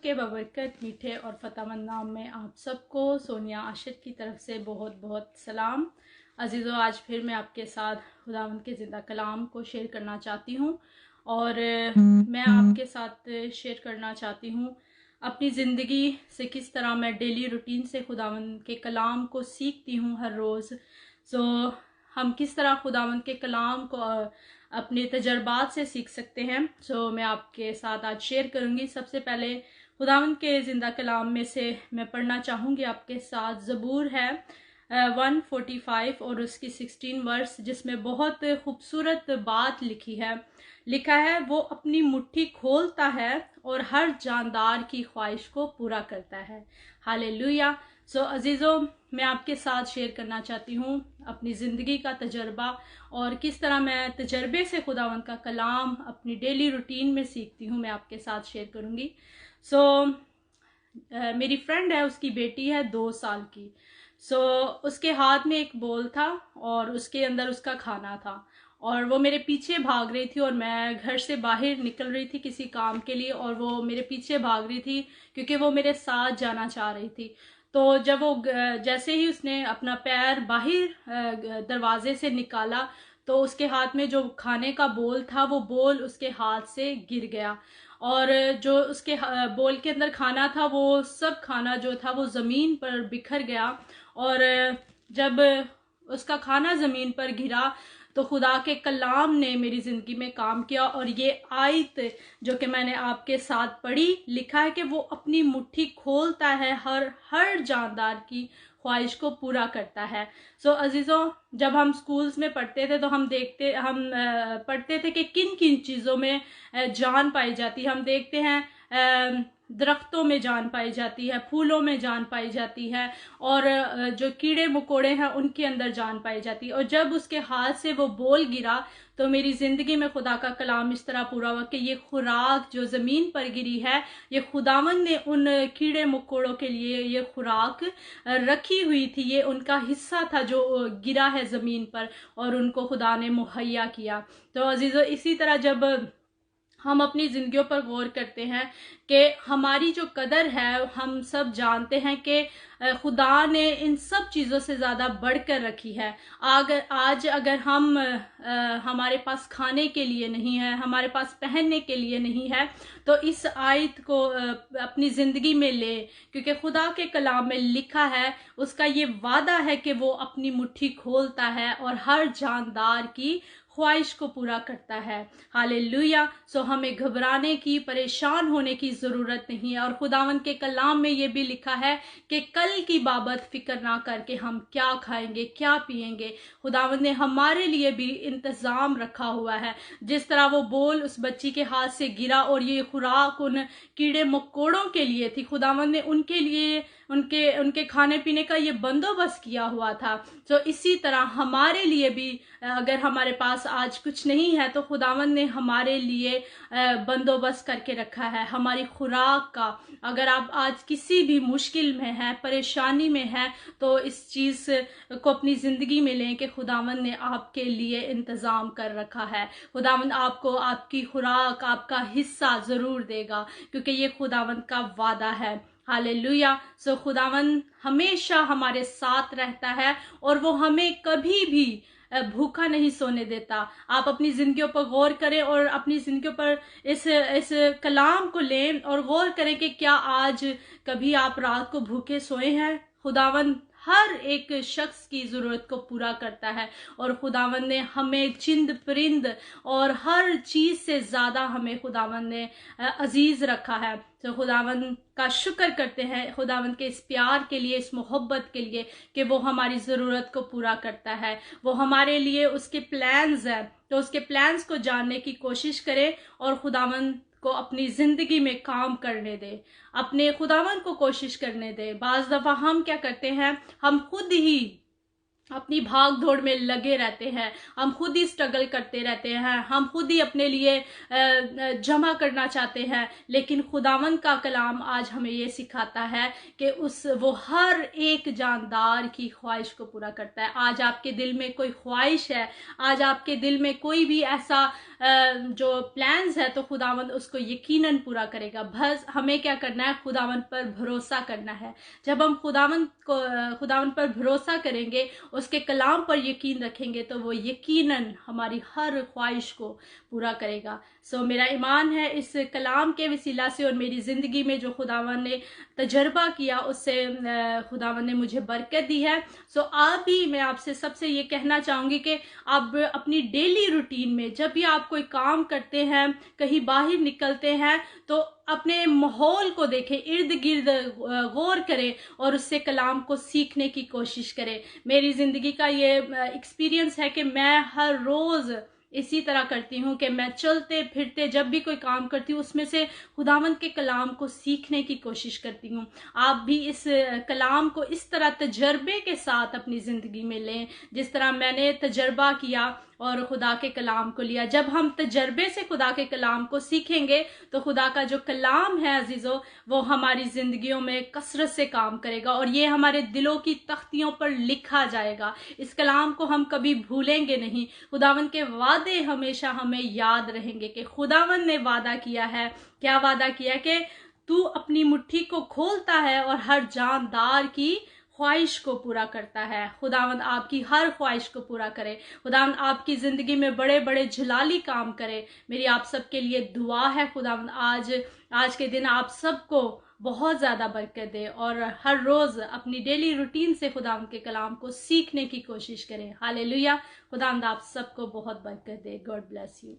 के बबरकत मीठे और फतामंद नाम में आप सबको सोनिया आशिर की तरफ से बहुत बहुत सलाम। अजीज़ों, आज फिर मैं आपके साथ खुदावंद के ज़िंदा कलाम को शेयर करना चाहती हूँ और मैं आपके साथ शेयर करना चाहती हूँ अपनी ज़िंदगी से किस तरह मैं डेली रूटीन से खुदावंद के कलाम को सीखती हूँ हर रोज़। हम किस तरह खुदावंद के कलाम को अपने तजर्बात से सीख सकते हैं। मैं आपके साथ आज शेयर करूंगी। सबसे पहले खुदावंद के ज़िंदा कलाम में से मैं पढ़ना चाहूँगी आपके साथ। ज़बूर है 145 और उसकी 16 वर्स, जिसमें बहुत खूबसूरत बात लिखा है वो अपनी मुट्ठी खोलता है और हर जानदार की ख्वाहिश को पूरा करता है। हालेलुया। अजीज़ों, मैं आपके साथ शेयर करना चाहती हूँ अपनी ज़िंदगी का तजर्बा और किस तरह मैं तजर्बे से खुदावंद का कलाम अपनी डेली रूटीन में सीखती हूँ। मैं आपके साथ शेयर करूँगी। मेरी फ्रेंड है, उसकी बेटी है 2 साल की। उसके हाथ में एक बोल था और उसके अंदर उसका खाना था और वो मेरे पीछे भाग रही थी और मैं घर से बाहर निकल रही थी किसी काम के लिए और वो मेरे पीछे भाग रही थी क्योंकि वो मेरे साथ जाना चाह रही थी। तो जब वो जैसे ही उसने अपना पैर बाहर दरवाजे से निकाला तो उसके हाथ में जो खाने का बोल था वो बोल उसके हाथ से गिर गया और जो उसके बोल के अंदर खाना था वो सब खाना जो था वो ज़मीन पर बिखर गया। और जब उसका खाना ज़मीन पर गिरा तो खुदा के कलाम ने मेरी ज़िंदगी में काम किया और ये आयत जो कि मैंने आपके साथ पढ़ी, लिखा है कि वो अपनी मुट्ठी खोलता है, हर जानदार की ख्वाहिश को पूरा करता है। अजीज़ों, जब हम स्कूल्स में पढ़ते थे तो हम पढ़ते थे कि किन किन चीज़ों में जान पाई जाती है। हम देखते हैं दरख्तों में जान पाई जाती है, फूलों में जान पाई जाती है और जो कीड़े मकोड़े हैं उनके अंदर जान पाई जाती है। और जब उसके हाथ से वो बोल गिरा तो मेरी ज़िंदगी में खुदा का कलाम इस तरह पूरा हुआ कि ये खुराक जो ज़मीन पर गिरी है, ये खुदावंद ने उन कीड़े मकोड़ों के लिए ये खुराक रखी हुई थी। ये उनका हिस्सा था जो गिरा है ज़मीन पर और उनको खुदा ने मुहैया किया। तो अजीज़ों, इसी तरह जब हम अपनी ज़िंदगियों पर गौर करते हैं कि हमारी जो कदर है, हम सब जानते हैं कि खुदा ने इन सब चीज़ों से ज़्यादा बढ़कर रखी है। आज अगर हम हमारे पास खाने के लिए नहीं है, हमारे पास पहनने के लिए नहीं है, तो इस आयत को अपनी ज़िंदगी में ले, क्योंकि खुदा के कलाम में लिखा है, उसका ये वादा है कि वो अपनी मुट्ठी खोलता है और हर जानदार की ख्वाहिश को पूरा करता है। हालेलुया। हमें घबराने की, परेशान होने की ज़रूरत नहीं है। और खुदावंद के कलाम में ये भी लिखा है कि कल की बाबत फिक्र ना करके हम क्या खाएंगे, क्या पिएंगे। खुदावंद ने हमारे लिए भी इंतज़ाम रखा हुआ है। जिस तरह वो बोल उस बच्ची के हाथ से गिरा और ये खुराक उन कीड़े मकोड़ों के लिए थी, खुदावंद ने उनके लिए उनके खाने पीने का ये बंदोबस्त किया हुआ था। इसी तरह हमारे लिए भी अगर हमारे पास आज कुछ नहीं है तो खुदावंद ने हमारे लिए बंदोबस्त करके रखा है हमारी खुराक का। अगर आप आज किसी भी मुश्किल में है, परेशानी में है, तो इस चीज़ को अपनी ज़िंदगी में लें कि खुदावंद ने आपके लिए इंतज़ाम कर रखा है। खुदावंद आपको आपकी खुराक, आपका हिस्सा ज़रूर देगा, क्योंकि ये खुदावंद का वादा है। हालेलुया। खुदावंद हमेशा हमारे साथ रहता है और वो हमें कभी भी भूखा नहीं सोने देता। आप अपनी जिंदगियों पर गौर करें और अपनी जिंदगियों पर इस कलाम को लें और गौर करें कि क्या आज कभी आप रात को भूखे सोए हैं। खुदावंद हर एक शख्स की ज़रूरत को पूरा करता है और खुदावंद ने हमें चिंद परिंद और हर चीज़ से ज़्यादा हमें खुदावंद ने अजीज़ रखा है। तो खुदावंद का शुक्र करते हैं, खुदावंद के इस प्यार के लिए, इस मोहब्बत के लिए कि वो हमारी ज़रूरत को पूरा करता है। वो हमारे लिए उसके प्लान्स हैं, तो उसके प्लान्स को जानने की कोशिश करें और खुदावंद को अपनी ज़िंदगी में काम करने दे, अपने खुदावंद को कोशिश करने दे। बाज़ दफ़ा हम क्या करते हैं, हम खुद ही अपनी भाग दौड़ में लगे रहते हैं, हम खुद ही स्ट्रगल करते रहते हैं, हम खुद ही अपने लिए जमा करना चाहते हैं। लेकिन खुदावंद का कलाम आज हमें ये सिखाता है कि वो हर एक जानदार की ख्वाहिश को पूरा करता है। आज आपके दिल में कोई ख्वाहिश है, आज आपके दिल में कोई भी ऐसा जो प्लान्स है, तो खुदावंद उसको यकीनन पूरा करेगा। बस हमें क्या करना है, खुदावंद पर भरोसा करना है। जब हम खुदावंद पर भरोसा करेंगे, उसके कलाम पर यकीन रखेंगे, तो वो यकीनन हमारी हर ख्वाहिश को पूरा करेगा। मेरा ईमान है इस कलाम के वसीला से और मेरी ज़िंदगी में जो खुदावंद ने तजर्बा किया, उससे खुदावंद ने मुझे बरकत दी है। आप भी, मैं आपसे सबसे ये कहना चाहूँगी कि आप अपनी डेली रूटीन में जब भी आप कोई काम करते हैं, कहीं बाहर निकलते हैं, तो अपने माहौल को देखें, इर्द गिर्द गौर करें और उससे कलाम को सीखने की कोशिश करें। मेरी ज़िंदगी का ये एक्सपीरियंस है कि मैं हर रोज़ इसी तरह करती हूँ कि मैं चलते फिरते जब भी कोई काम करती हूँ, उसमें से खुदावंद के कलाम को सीखने की कोशिश करती हूँ। आप भी इस कलाम को इस तरह तजर्बे के साथ अपनी ज़िंदगी में लें, जिस तरह मैंने तजर्बा किया और खुदा के कलाम को लिया। जब हम तजर्बे से खुदा के कलाम को सीखेंगे, तो खुदा का जो कलाम है अजीज़ों, वो हमारी ज़िंदगियों में कसरत से काम करेगा और ये हमारे दिलों की तख्तियों पर लिखा जाएगा। इस कलाम को हम कभी भूलेंगे नहीं। खुदावंद के वादे हमेशा हमें याद रहेंगे कि खुदावंद ने वादा किया है। क्या वादा किया? कि तू अपनी मुट्ठी को खोलता है और हर जानदार की ख्वाहिश को पूरा करता है। खुदावंद आपकी हर ख्वाहिश को पूरा करे। खुदावंद आपकी ज़िंदगी में बड़े बड़े जलाली काम करे। मेरी आप सबके लिए दुआ है, खुदावंद आज के दिन आप सबको बहुत ज़्यादा बरकत दे और हर रोज़ अपनी डेली रूटीन से खुदावंद के कलाम को सीखने की कोशिश करें। हालेलुया। खुदावंद आप सबको बहुत बरकत दे। God bless you.